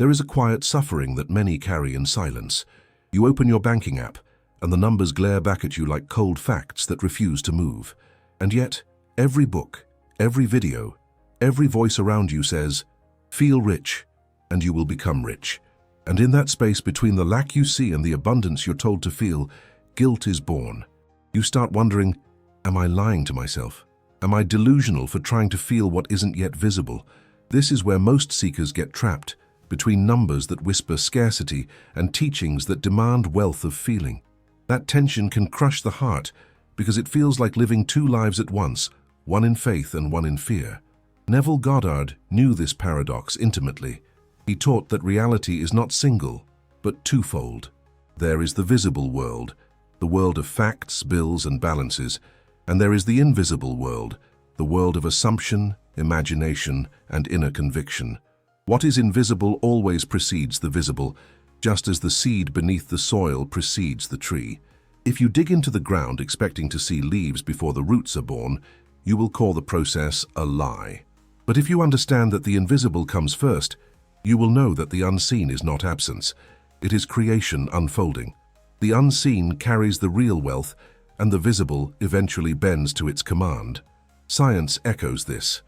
There is a quiet suffering that many carry in silence. You open your banking app, and the numbers glare back at you like cold facts that refuse to move. And yet, every book, every video, every voice around you says, "Feel rich, and you will become rich." And in that space between the lack you see and the abundance you're told to feel, guilt is born. You start wondering, am I lying to myself? Am I delusional for trying to feel what isn't yet visible? This is where most seekers get trapped, between numbers that whisper scarcity and teachings that demand wealth of feeling. That tension can crush the heart because it feels like living two lives at once, one in faith and one in fear. Neville Goddard knew this paradox intimately. He taught that reality is not single, but twofold. There is the visible world, the world of facts, bills, and balances, and there is the invisible world, the world of assumption, imagination, and inner conviction. What is invisible always precedes the visible, just as the seed beneath the soil precedes the tree. If you dig into the ground expecting to see leaves before the roots are born, you will call the process a lie. But if you understand that the invisible comes first, you will know that the unseen is not absence. It is creation unfolding. The unseen carries the real wealth, and the visible eventually bends to its command. Science echoes this.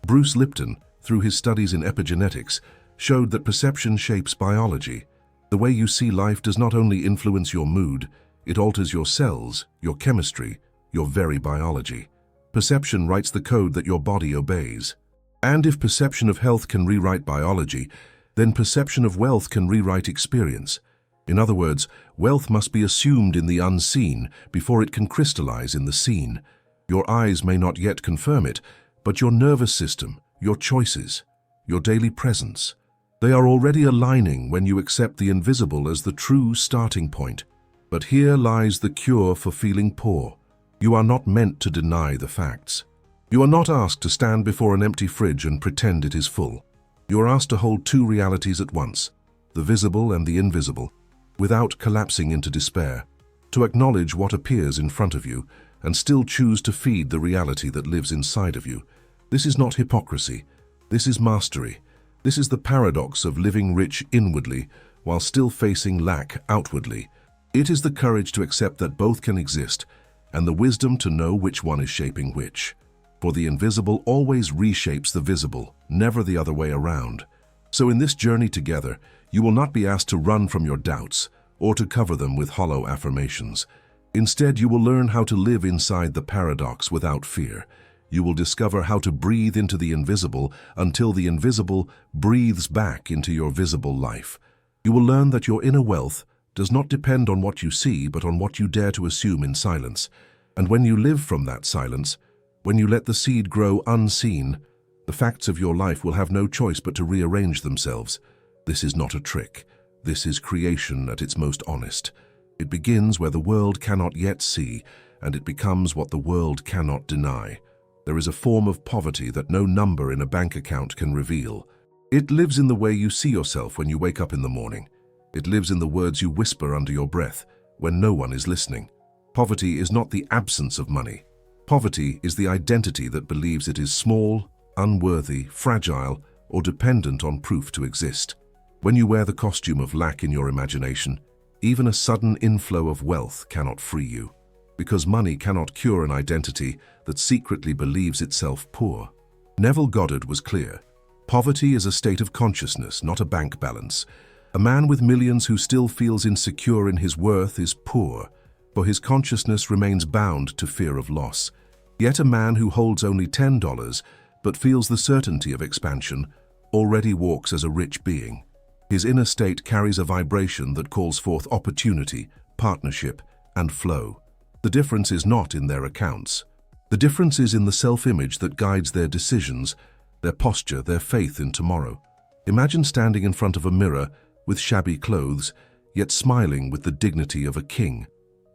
Bruce Lipton, through his studies in epigenetics, showed that perception shapes biology. The way you see life does not only influence your mood, it alters your cells, your chemistry, your very biology. Perception writes the code that your body obeys. And if perception of health can rewrite biology, then perception of wealth can rewrite experience. In other words, wealth must be assumed in the unseen before it can crystallize in the seen. Your eyes may not yet confirm it, but your nervous system, your choices, your daily presence, they are already aligning when you accept the invisible as the true starting point. But here lies the cure for feeling poor. You are not meant to deny the facts. You are not asked to stand before an empty fridge and pretend it is full. You are asked to hold two realities at once, the visible and the invisible, without collapsing into despair, to acknowledge what appears in front of you and still choose to feed the reality that lives inside of you. This is not hypocrisy. This is mastery. This is the paradox of living rich inwardly while still facing lack outwardly. It is the courage to accept that both can exist and the wisdom to know which one is shaping which. For the invisible always reshapes the visible, never the other way around. So in this journey together, you will not be asked to run from your doubts or to cover them with hollow affirmations. Instead, you will learn how to live inside the paradox without fear. You will discover how to breathe into the invisible until the invisible breathes back into your visible life. You will learn that your inner wealth does not depend on what you see, but on what you dare to assume in silence. And when you live from that silence, when you let the seed grow unseen, the facts of your life will have no choice but to rearrange themselves. This is not a trick. This is creation at its most honest. It begins where the world cannot yet see, and it becomes what the world cannot deny. There is a form of poverty that no number in a bank account can reveal. It lives in the way you see yourself when you wake up in the morning. It lives in the words you whisper under your breath when no one is listening. Poverty is not the absence of money. Poverty is the identity that believes it is small, unworthy, fragile, or dependent on proof to exist. When you wear the costume of lack in your imagination, even a sudden inflow of wealth cannot free you, because money cannot cure an identity that secretly believes itself poor. Neville Goddard was clear. Poverty is a state of consciousness, not a bank balance. A man with millions who still feels insecure in his worth is poor, for his consciousness remains bound to fear of loss. Yet a man who holds only $10 but feels the certainty of expansion already walks as a rich being. His inner state carries a vibration that calls forth opportunity, partnership, and flow. The difference is not in their accounts. The difference is in the self-image that guides their decisions, their posture, their faith in tomorrow. Imagine standing in front of a mirror with shabby clothes, yet smiling with the dignity of a king.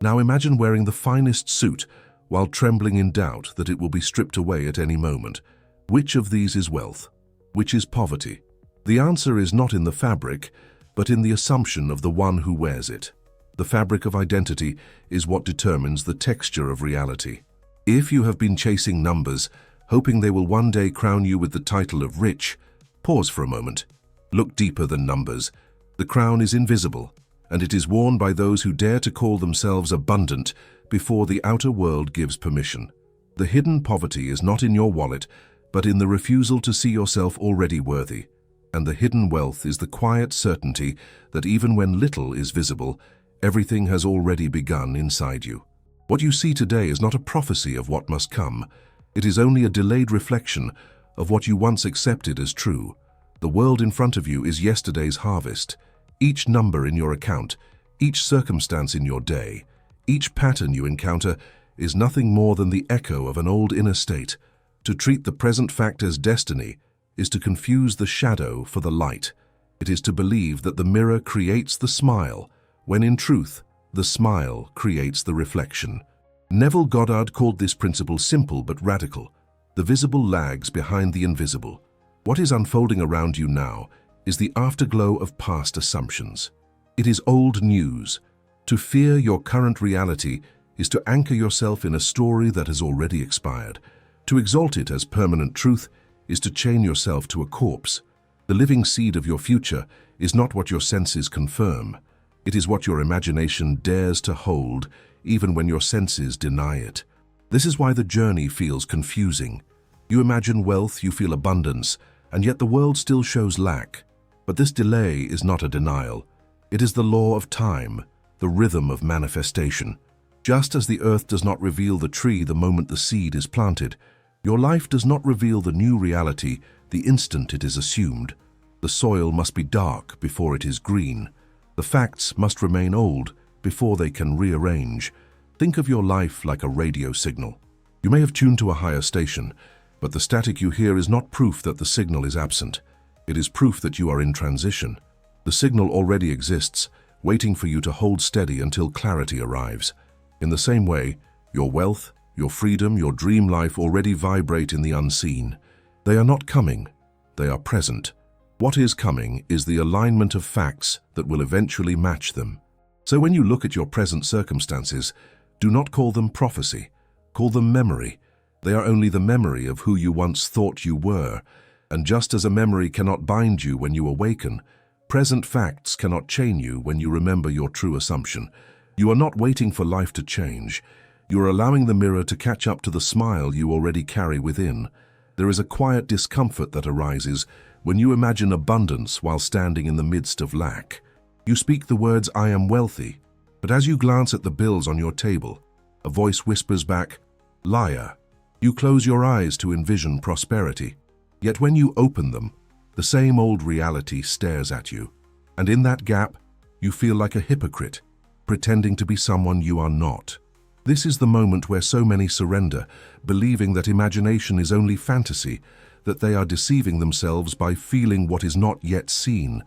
Now imagine wearing the finest suit while trembling in doubt that it will be stripped away at any moment. Which of these is wealth? Which is poverty? The answer is not in the fabric, but in the assumption of the one who wears it. The fabric of identity is what determines the texture of reality. If you have been chasing numbers, hoping they will one day crown you with the title of rich, pause for a moment. Look deeper than numbers. The crown is invisible, and it is worn by those who dare to call themselves abundant before the outer world gives permission. The hidden poverty is not in your wallet, but in the refusal to see yourself already worthy. And the hidden wealth is the quiet certainty that even when little is visible, everything has already begun inside you. What you see today is not a prophecy of what must come. It is only a delayed reflection of what you once accepted as true. The world in front of you is yesterday's harvest. Each number in your account, each circumstance in your day, each pattern you encounter is nothing more than the echo of an old inner state. To treat the present fact as destiny is to confuse the shadow for the light. It is to believe that the mirror creates the smile, when in truth, the smile creates the reflection. Neville Goddard called this principle simple but radical. The visible lags behind the invisible. What is unfolding around you now is the afterglow of past assumptions. It is old news. To fear your current reality is to anchor yourself in a story that has already expired. To exalt it as permanent truth is to chain yourself to a corpse. The living seed of your future is not what your senses confirm. It is what your imagination dares to hold, even when your senses deny it. This is why the journey feels confusing. You imagine wealth, you feel abundance, and yet the world still shows lack. But this delay is not a denial. It is the law of time, the rhythm of manifestation. Just as the earth does not reveal the tree the moment the seed is planted, your life does not reveal the new reality the instant it is assumed. The soil must be dark before it is green. The facts must remain old before they can rearrange. Think of your life like a radio signal. You may have tuned to a higher station, but the static you hear is not proof that the signal is absent. It is proof that you are in transition. The signal already exists, waiting for you to hold steady until clarity arrives. In the same way, your wealth, your freedom, your dream life already vibrate in the unseen. They are not coming, they are present. What is coming is the alignment of facts that will eventually match them. So when you look at your present circumstances, do not call them prophecy, call them memory. They are only the memory of who you once thought you were. And just as a memory cannot bind you when you awaken, present facts cannot chain you when you remember your true assumption. You are not waiting for life to change. You are allowing the mirror to catch up to the smile you already carry within. There is a quiet discomfort that arises when you imagine abundance while standing in the midst of lack. You speak the words, "I am wealthy," but as you glance at the bills on your table, a voice whispers back, "Liar." You close your eyes to envision prosperity, yet when you open them, the same old reality stares at you. And in that gap, you feel like a hypocrite, pretending to be someone you are not. This is the moment where so many surrender, believing that imagination is only fantasy, that they are deceiving themselves by feeling what is not yet seen.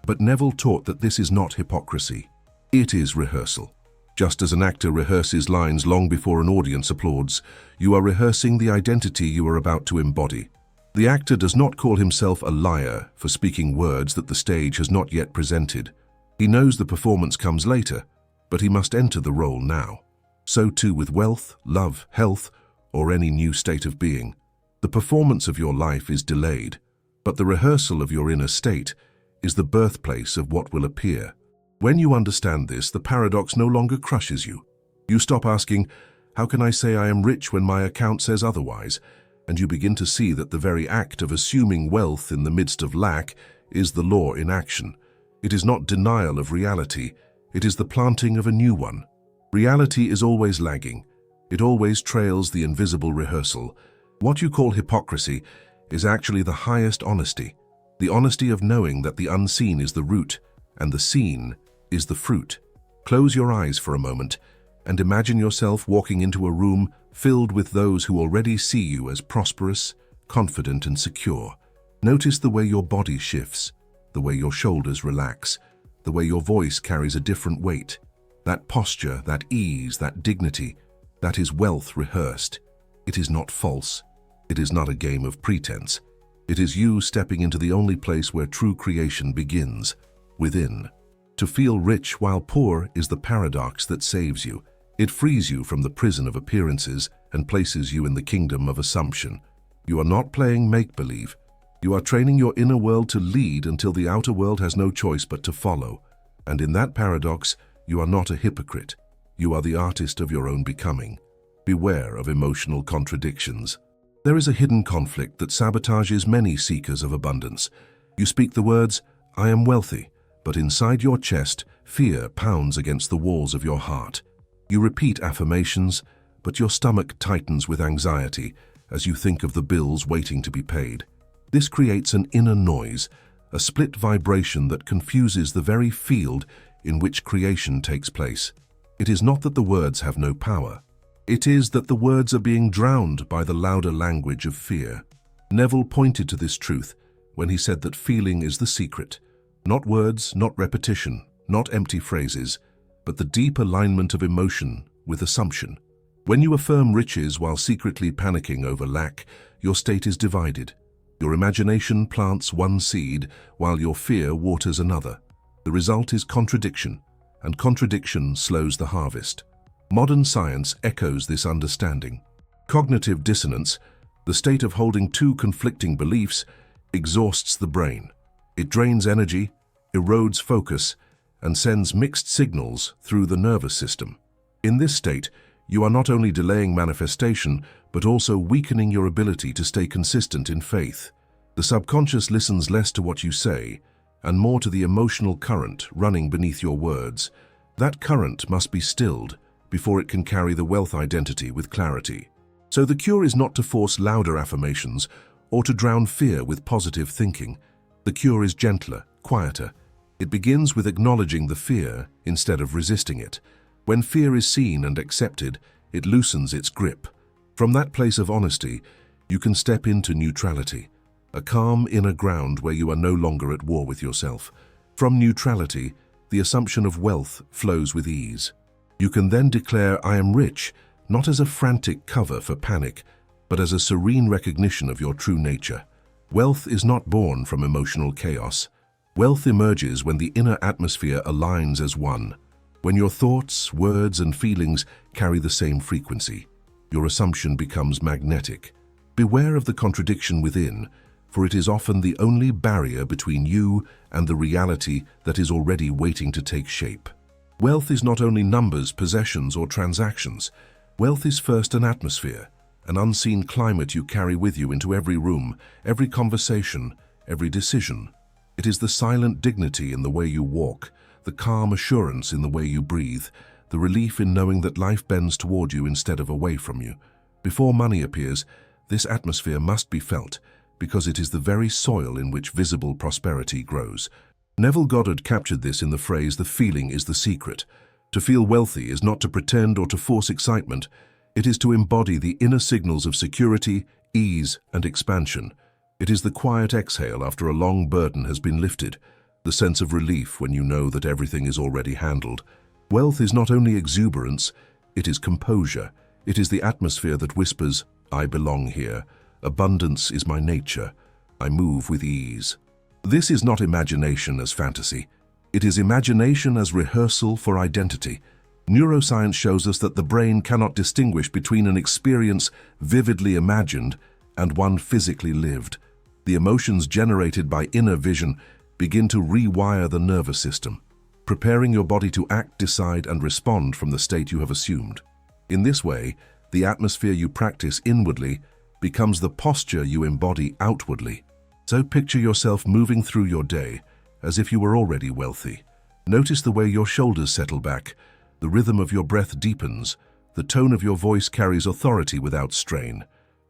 But Neville taught that this is not hypocrisy. It is rehearsal. Just as an actor rehearses lines long before an audience applauds, you are rehearsing the identity you are about to embody. The actor does not call himself a liar for speaking words that the stage has not yet presented. He knows the performance comes later, but he must enter the role now. So too with wealth, love, health, or any new state of being. The performance of your life is delayed, but the rehearsal of your inner state is the birthplace of what will appear. When you understand this, the paradox no longer crushes you. You stop asking, "How can I say I am rich when my account says otherwise?" And you begin to see that the very act of assuming wealth in the midst of lack is the law in action. It is not denial of reality, it is the planting of a new one. Reality is always lagging. It always trails the invisible rehearsal. What you call hypocrisy is actually the highest honesty, the honesty of knowing that the unseen is the root and the seen is the fruit. Close your eyes for a moment and imagine yourself walking into a room filled with those who already see you as prosperous, confident, and secure. Notice the way your body shifts, the way your shoulders relax, the way your voice carries a different weight. That posture, that ease, that dignity, that is wealth rehearsed. It is not false. It is not a game of pretense. It is you stepping into the only place where true creation begins, within. To feel rich while poor is the paradox that saves you. It frees you from the prison of appearances and places you in the kingdom of assumption. You are not playing make-believe. You are training your inner world to lead until the outer world has no choice but to follow. And in that paradox, you are not a hypocrite. You are the artist of your own becoming. Beware of emotional contradictions. There is a hidden conflict that sabotages many seekers of abundance. You speak the words, "I am wealthy," but inside your chest, fear pounds against the walls of your heart. You repeat affirmations, but your stomach tightens with anxiety as you think of the bills waiting to be paid. This creates an inner noise, a split vibration that confuses the very field in which creation takes place. It is not that the words have no power. It is that the words are being drowned by the louder language of fear. Neville pointed to this truth when he said that feeling is the secret. Not words, not repetition, not empty phrases, but the deep alignment of emotion with assumption. When you affirm riches while secretly panicking over lack, your state is divided. Your imagination plants one seed while your fear waters another. The result is contradiction, and contradiction slows the harvest. Modern science echoes this understanding. Cognitive dissonance, the state of holding two conflicting beliefs, exhausts the brain. It drains energy, erodes focus, and sends mixed signals through the nervous system. In this state, you are not only delaying manifestation, but also weakening your ability to stay consistent in faith. The subconscious listens less to what you say, and more to the emotional current running beneath your words. That current must be stilled before it can carry the wealth identity with clarity. So the cure is not to force louder affirmations or to drown fear with positive thinking. The cure is gentler, quieter. It begins with acknowledging the fear instead of resisting it. When fear is seen and accepted, it loosens its grip. From that place of honesty, you can step into neutrality, a calm inner ground where you are no longer at war with yourself. From neutrality, the assumption of wealth flows with ease. You can then declare, "I am rich," not as a frantic cover for panic, but as a serene recognition of your true nature. Wealth is not born from emotional chaos. Wealth emerges when the inner atmosphere aligns as one. When your thoughts, words, and feelings carry the same frequency, your assumption becomes magnetic. Beware of the contradiction within, for it is often the only barrier between you and the reality that is already waiting to take shape. Wealth is not only numbers, possessions, or transactions. Wealth is first an atmosphere, an unseen climate you carry with you into every room, every conversation, every decision. It is the silent dignity in the way you walk, the calm assurance in the way you breathe, the relief in knowing that life bends toward you instead of away from you. Before money appears, this atmosphere must be felt, because it is the very soil in which visible prosperity grows. Neville Goddard captured this in the phrase, "The feeling is the secret." To feel wealthy is not to pretend or to force excitement. It is to embody the inner signals of security, ease, and expansion. It is the quiet exhale after a long burden has been lifted, the sense of relief when you know that everything is already handled. Wealth is not only exuberance, it is composure. It is the atmosphere that whispers, "I belong here. Abundance is my nature. I move with ease." This is not imagination as fantasy. It is imagination as rehearsal for identity. Neuroscience shows us that the brain cannot distinguish between an experience vividly imagined and one physically lived. The emotions generated by inner vision begin to rewire the nervous system, preparing your body to act, decide, and respond from the state you have assumed. In this way, the atmosphere you practice inwardly becomes the posture you embody outwardly. So picture yourself moving through your day as if you were already wealthy. Notice the way your shoulders settle back, the rhythm of your breath deepens, the tone of your voice carries authority without strain.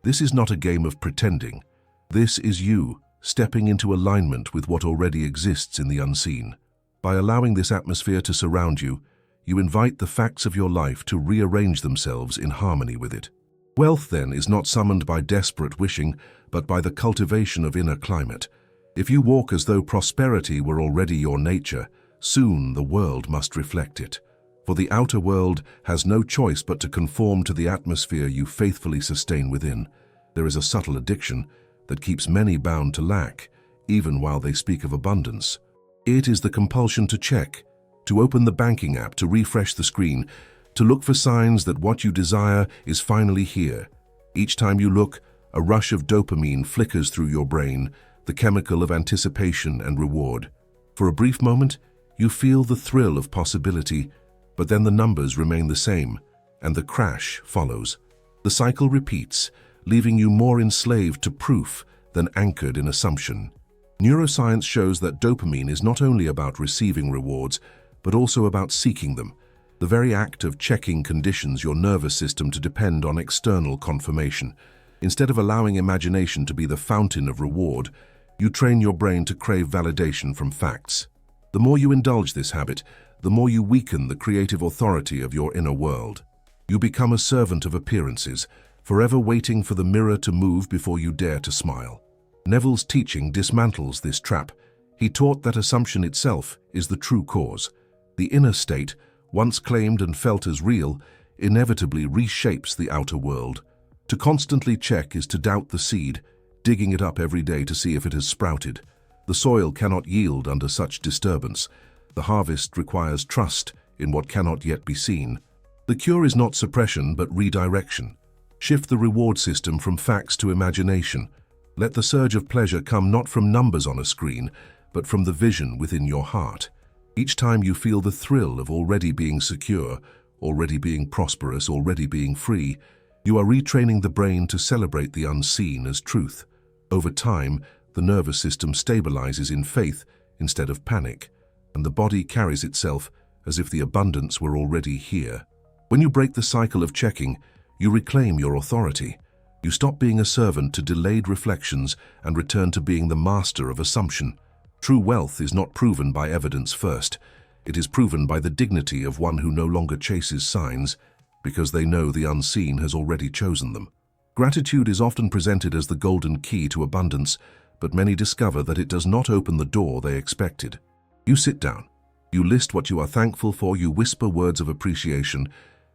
This is not a game of pretending. This is you, stepping into alignment with what already exists in the unseen. By allowing this atmosphere to surround you, you invite the facts of your life to rearrange themselves in harmony with it. Wealth, then, is not summoned by desperate wishing, but by the cultivation of inner climate. If you walk as though prosperity were already your nature, soon the world must reflect it. For the outer world has no choice but to conform to the atmosphere you faithfully sustain within. There is a subtle addiction that keeps many bound to lack, even while they speak of abundance. It is the compulsion to check, to open the banking app, to refresh the screen, to look for signs that what you desire is finally here. Each time you look, a rush of dopamine flickers through your brain, the chemical of anticipation and reward. For a brief moment, you feel the thrill of possibility, but then the numbers remain the same, and the crash follows. The cycle repeats, leaving you more enslaved to proof than anchored in assumption. Neuroscience shows that dopamine is not only about receiving rewards, but also about seeking them. The very act of checking conditions your nervous system to depend on external confirmation. Instead of allowing imagination to be the fountain of reward, you train your brain to crave validation from facts. The more you indulge this habit, the more you weaken the creative authority of your inner world. You become a servant of appearances, forever waiting for the mirror to move before you dare to smile. Neville's teaching dismantles this trap. He taught that assumption itself is the true cause. The inner state, once claimed and felt as real, inevitably reshapes the outer world. To constantly check is to doubt the seed, digging it up every day to see if it has sprouted. The soil cannot yield under such disturbance. The harvest requires trust in what cannot yet be seen. The cure is not suppression but redirection. Shift the reward system from facts to imagination. Let the surge of pleasure come not from numbers on a screen, but from the vision within your heart. Each time you feel the thrill of already being secure, already being prosperous, already being free, you are retraining the brain to celebrate the unseen as truth. Over time, the nervous system stabilizes in faith instead of panic, and the body carries itself as if the abundance were already here. When you break the cycle of checking, you reclaim your authority. You stop being a servant to delayed reflections and return to being the master of assumption. True wealth is not proven by evidence first. It is proven by the dignity of one who no longer chases signs, because they know the unseen has already chosen them. Gratitude is often presented as the golden key to abundance, but many discover that it does not open the door they expected. You sit down. You list what you are thankful for, you whisper words of appreciation,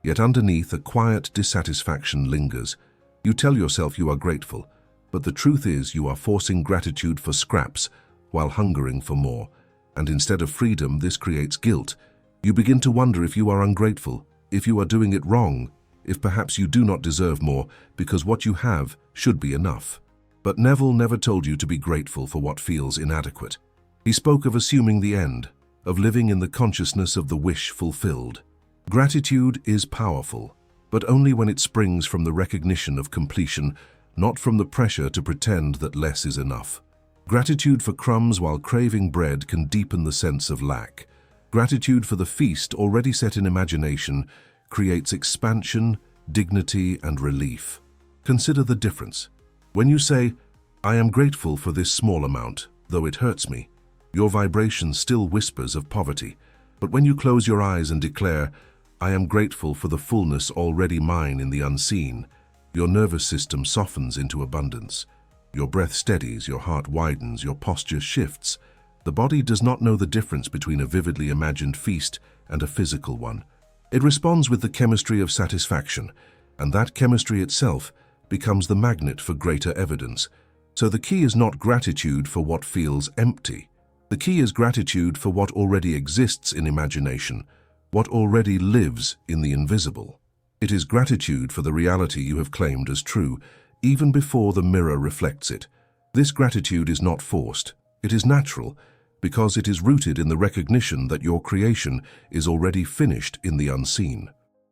yet underneath a quiet dissatisfaction lingers. You tell yourself you are grateful, but the truth is you are forcing gratitude for scraps while hungering for more. And instead of freedom, this creates guilt. You begin to wonder if you are ungrateful, if you are doing it wrong, if perhaps you do not deserve more because what you have should be enough. But Neville never told you to be grateful for what feels inadequate. He spoke of assuming the end, of living in the consciousness of the wish fulfilled. Gratitude is powerful, but only when it springs from the recognition of completion, not from the pressure to pretend that less is enough. Gratitude for crumbs while craving bread can deepen the sense of lack. Gratitude for the feast already set in imagination creates expansion, dignity, and relief. Consider the difference. When you say, "I am grateful for this small amount, though it hurts me," your vibration still whispers of poverty. But when you close your eyes and declare, "I am grateful for the fullness already mine in the unseen," your nervous system softens into abundance. Your breath steadies, your heart widens, your posture shifts. The body does not know the difference between a vividly imagined feast and a physical one. It responds with the chemistry of satisfaction, and that chemistry itself becomes the magnet for greater evidence. So the key is not gratitude for what feels empty. The key is gratitude for what already exists in imagination, what already lives in the invisible. It is gratitude for the reality you have claimed as true, even before the mirror reflects it. This gratitude is not forced. It is natural, because it is rooted in the recognition that your creation is already finished in the unseen.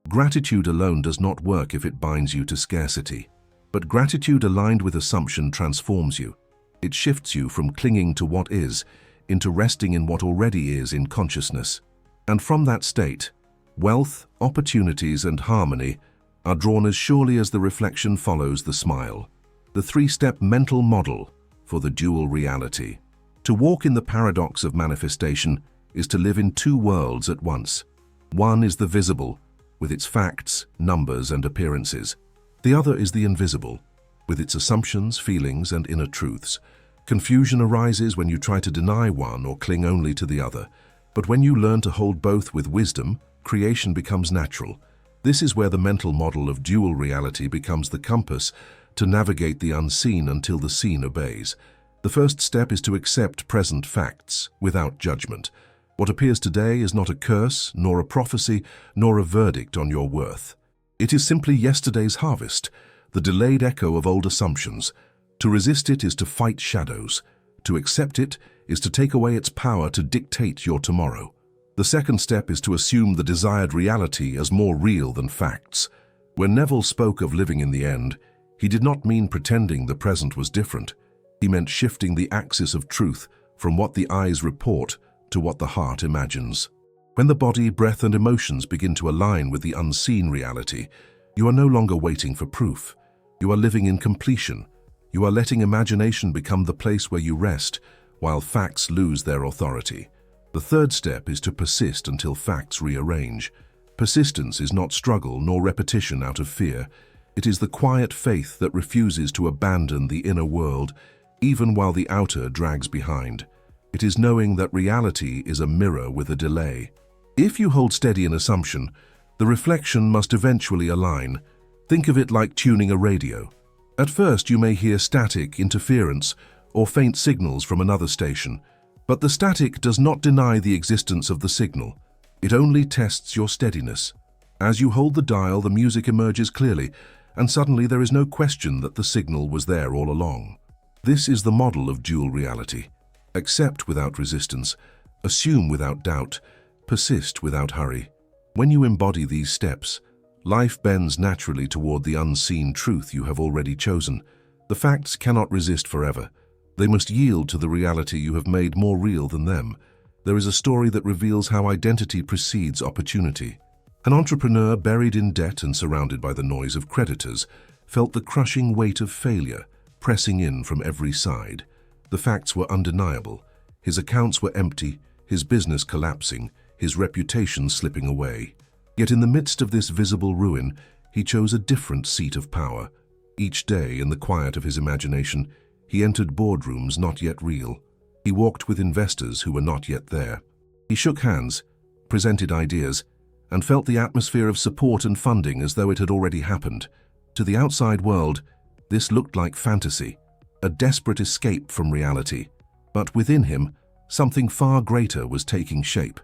Gratitude alone does not work if it binds you to scarcity. But gratitude aligned with assumption transforms you. It shifts you from clinging to what is into resting in what already is in consciousness. And from that state, wealth, opportunities, and harmony are drawn as surely as the reflection follows the smile. The three-step mental model for the dual reality. To walk in the paradox of manifestation is to live in two worlds at once. One is the visible, with its facts, numbers, and appearances. The other is the invisible, with its assumptions, feelings, and inner truths. Confusion arises when you try to deny one or cling only to the other. But when you learn to hold both with wisdom, creation becomes natural. This is where the mental model of dual reality becomes the compass to navigate the unseen until the seen obeys. The first step is to accept present facts without judgment. What appears today is not a curse, nor a prophecy, nor a verdict on your worth. It is simply yesterday's harvest, the delayed echo of old assumptions. To resist it is to fight shadows. To accept it is to take away its power to dictate your tomorrow. The second step is to assume the desired reality as more real than facts. When Neville spoke of living in the end, he did not mean pretending the present was different. He meant shifting the axis of truth from what the eyes report to what the heart imagines. When the body, breath, and emotions begin to align with the unseen reality, you are no longer waiting for proof. You are living in completion. You are letting imagination become the place where you rest, while facts lose their authority. The third step is to persist until facts rearrange. Persistence is not struggle nor repetition out of fear. It is the quiet faith that refuses to abandon the inner world, even while the outer drags behind. It is knowing that reality is a mirror with a delay. If you hold steady an assumption, the reflection must eventually align. Think of it like tuning a radio. At first you may hear static, interference, or faint signals from another station, but the static does not deny the existence of the signal. It only tests your steadiness. As you hold the dial, the music emerges clearly, and suddenly there is no question that the signal was there all along. This is the model of dual reality. Accept without resistance, assume without doubt, persist without hurry. When you embody these steps, life bends naturally toward the unseen truth you have already chosen. The facts cannot resist forever. They must yield to the reality you have made more real than them. There is a story that reveals how identity precedes opportunity. An entrepreneur buried in debt and surrounded by the noise of creditors felt the crushing weight of failure pressing in from every side. The facts were undeniable. His accounts were empty, his business collapsing, his reputation slipping away. Yet in the midst of this visible ruin, he chose a different seat of power. Each day, in the quiet of his imagination, he entered boardrooms not yet real. He walked with investors who were not yet there. He shook hands, presented ideas, and felt the atmosphere of support and funding as though it had already happened. To the outside world, this looked like fantasy, a desperate escape from reality. But within him, something far greater was taking shape.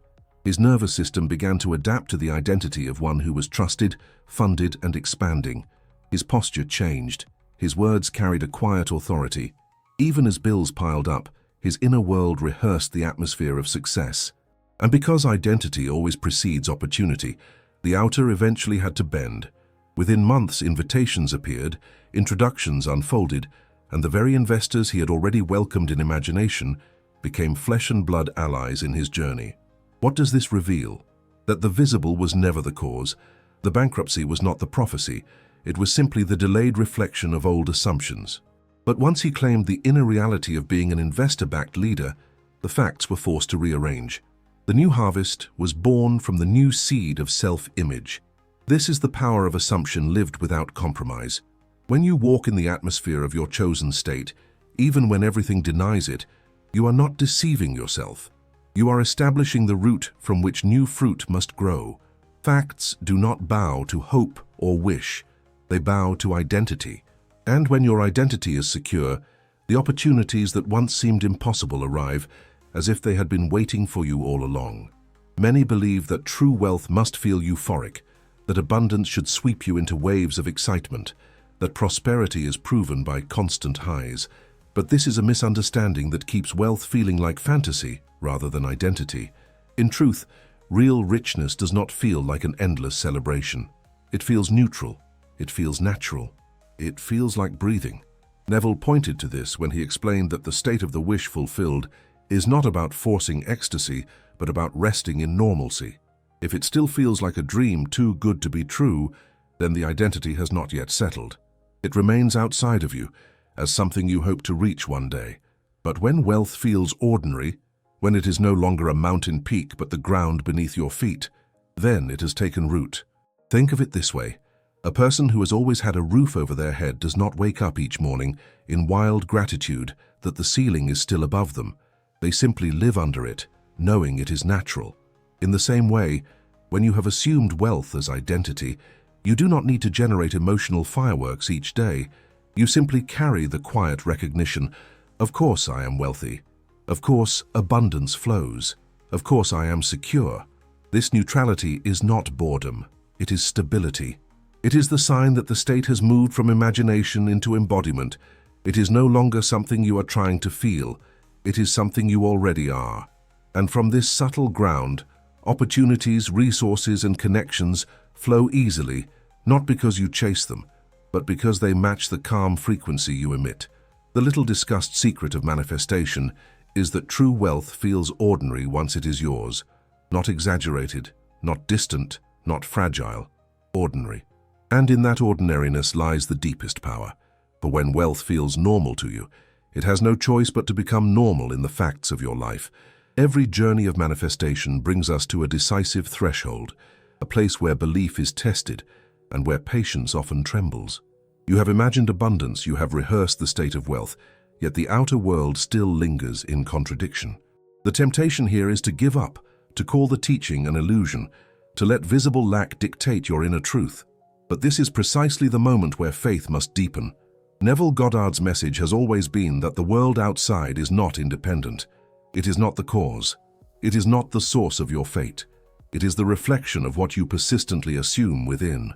His nervous system began to adapt to the identity of one who was trusted, funded, and expanding. His posture changed. His words carried a quiet authority. Even as bills piled up, his inner world rehearsed the atmosphere of success. And because identity always precedes opportunity, the outer eventually had to bend. Within months, invitations appeared, introductions unfolded, and the very investors he had already welcomed in imagination became flesh and blood allies in his journey. What does this reveal? That the visible was never the cause. The bankruptcy was not the prophecy. It was simply the delayed reflection of old assumptions. But once he claimed the inner reality of being an investor-backed leader, the facts were forced to rearrange. The new harvest was born from the new seed of self-image. This is the power of assumption lived without compromise. When you walk in the atmosphere of your chosen state, even when everything denies it, you are not deceiving yourself. You are establishing the root from which new fruit must grow. Facts do not bow to hope or wish. They bow to identity. And when your identity is secure, the opportunities that once seemed impossible arrive, as if they had been waiting for you all along. Many believe that true wealth must feel euphoric, that abundance should sweep you into waves of excitement, that prosperity is proven by constant highs. But this is a misunderstanding that keeps wealth feeling like fantasy rather than identity. In truth, real richness does not feel like an endless celebration. It feels neutral. It feels natural. It feels like breathing. Neville pointed to this when he explained that the state of the wish fulfilled is not about forcing ecstasy, but about resting in normalcy. If it still feels like a dream too good to be true, then the identity has not yet settled. It remains outside of you, as something you hope to reach one day. But when wealth feels ordinary, when it is no longer a mountain peak but the ground beneath your feet, then it has taken root. Think of it this way. A person who has always had a roof over their head does not wake up each morning in wild gratitude that the ceiling is still above them. They simply live under it, knowing it is natural. In the same way, when you have assumed wealth as identity, you do not need to generate emotional fireworks each day. You simply carry the quiet recognition, of course I am wealthy. Of course abundance flows. Of course I am secure. This neutrality is not boredom. It is stability. It is the sign that the state has moved from imagination into embodiment. It is no longer something you are trying to feel. It is something you already are. And from this subtle ground, opportunities, resources, and connections flow easily, not because you chase them, but because they match the calm frequency you emit. The little discussed secret of manifestation is that true wealth feels ordinary once it is yours. Not exaggerated, not distant, not fragile, ordinary. And in that ordinariness lies the deepest power. For when wealth feels normal to you, it has no choice but to become normal in the facts of your life. Every journey of manifestation brings us to a decisive threshold, a place where belief is tested and where patience often trembles. You have imagined abundance, you have rehearsed the state of wealth, yet the outer world still lingers in contradiction. The temptation here is to give up, to call the teaching an illusion, to let visible lack dictate your inner truth. But this is precisely the moment where faith must deepen. Neville Goddard's message has always been that the world outside is not independent. It is not the cause. It is not the source of your fate. It is the reflection of what you persistently assume within.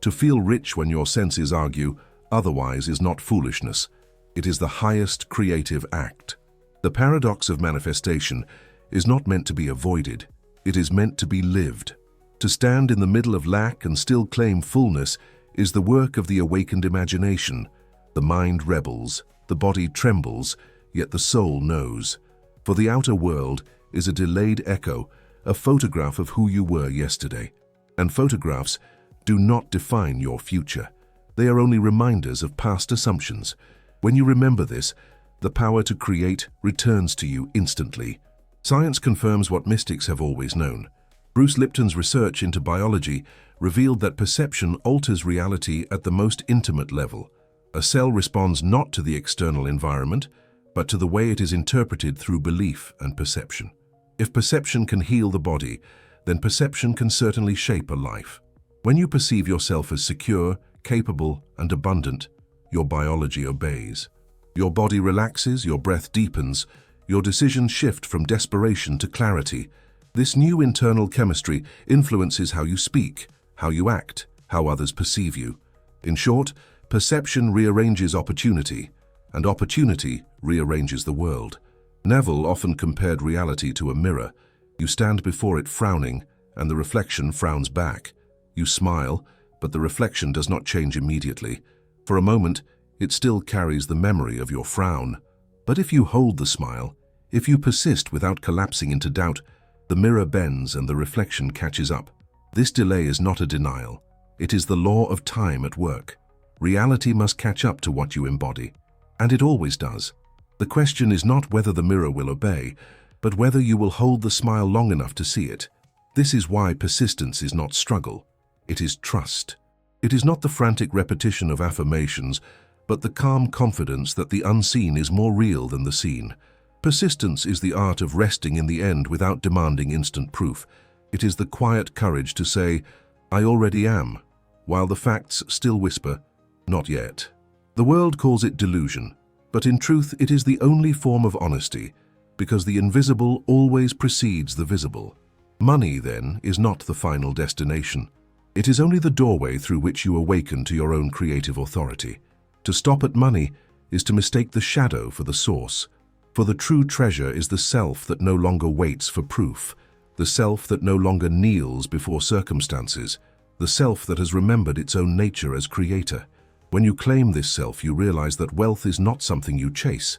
To feel rich when your senses argue otherwise is not foolishness. It is the highest creative act. The paradox of manifestation is not meant to be avoided. It is meant to be lived. To stand in the middle of lack and still claim fullness is the work of the awakened imagination. The mind rebels, the body trembles, yet the soul knows. For the outer world is a delayed echo, a photograph of who you were yesterday. And photographs do not define your future. They are only reminders of past assumptions. When you remember this, the power to create returns to you instantly. Science confirms what mystics have always known. Bruce Lipton's research into biology revealed that perception alters reality at the most intimate level. A cell responds not to the external environment, but to the way it is interpreted through belief and perception. If perception can heal the body, then perception can certainly shape a life. When you perceive yourself as secure, capable, and abundant, your biology obeys. Your body relaxes, your breath deepens, your decisions shift from desperation to clarity. This new internal chemistry influences how you speak, how you act, how others perceive you. In short, perception rearranges opportunity, and opportunity rearranges the world. Neville often compared reality to a mirror. You stand before it frowning, and the reflection frowns back. You smile, but the reflection does not change immediately. For a moment, it still carries the memory of your frown. But if you hold the smile, if you persist without collapsing into doubt, the mirror bends and the reflection catches up. This delay is not a denial. It is the law of time at work. Reality must catch up to what you embody, and it always does. The question is not whether the mirror will obey, but whether you will hold the smile long enough to see it. This is why persistence is not struggle. It is trust. It is not the frantic repetition of affirmations, but the calm confidence that the unseen is more real than the seen. Persistence is the art of resting in the end without demanding instant proof. It is the quiet courage to say, "I already am," while the facts still whisper, "Not yet." The world calls it delusion, but in truth it is the only form of honesty, because the invisible always precedes the visible. Money, then, is not the final destination. It is only the doorway through which you awaken to your own creative authority. To stop at money is to mistake the shadow for the source. For the true treasure is the self that no longer waits for proof, the self that no longer kneels before circumstances, the self that has remembered its own nature as creator. When you claim this self, you realize that wealth is not something you chase.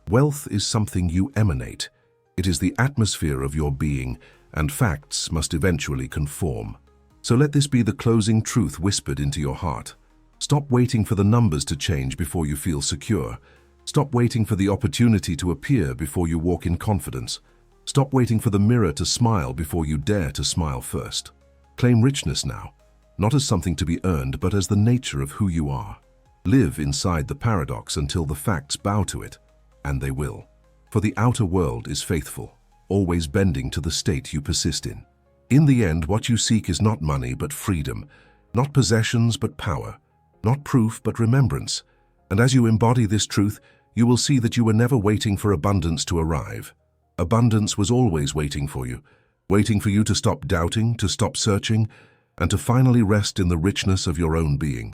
Wealth is something you emanate. It is the atmosphere of your being, and facts must eventually conform. So let this be the closing truth whispered into your heart. Stop waiting for the numbers to change before you feel secure. Stop waiting for the opportunity to appear before you walk in confidence. Stop waiting for the mirror to smile before you dare to smile first. Claim richness now, not as something to be earned, but as the nature of who you are. Live inside the paradox until the facts bow to it, and they will. For the outer world is faithful, always bending to the state you persist in. In the end, what you seek is not money but freedom, not possessions but power, not proof but remembrance. And as you embody this truth, you will see that you were never waiting for abundance to arrive. Abundance was always waiting for you to stop doubting, to stop searching, and to finally rest in the richness of your own being.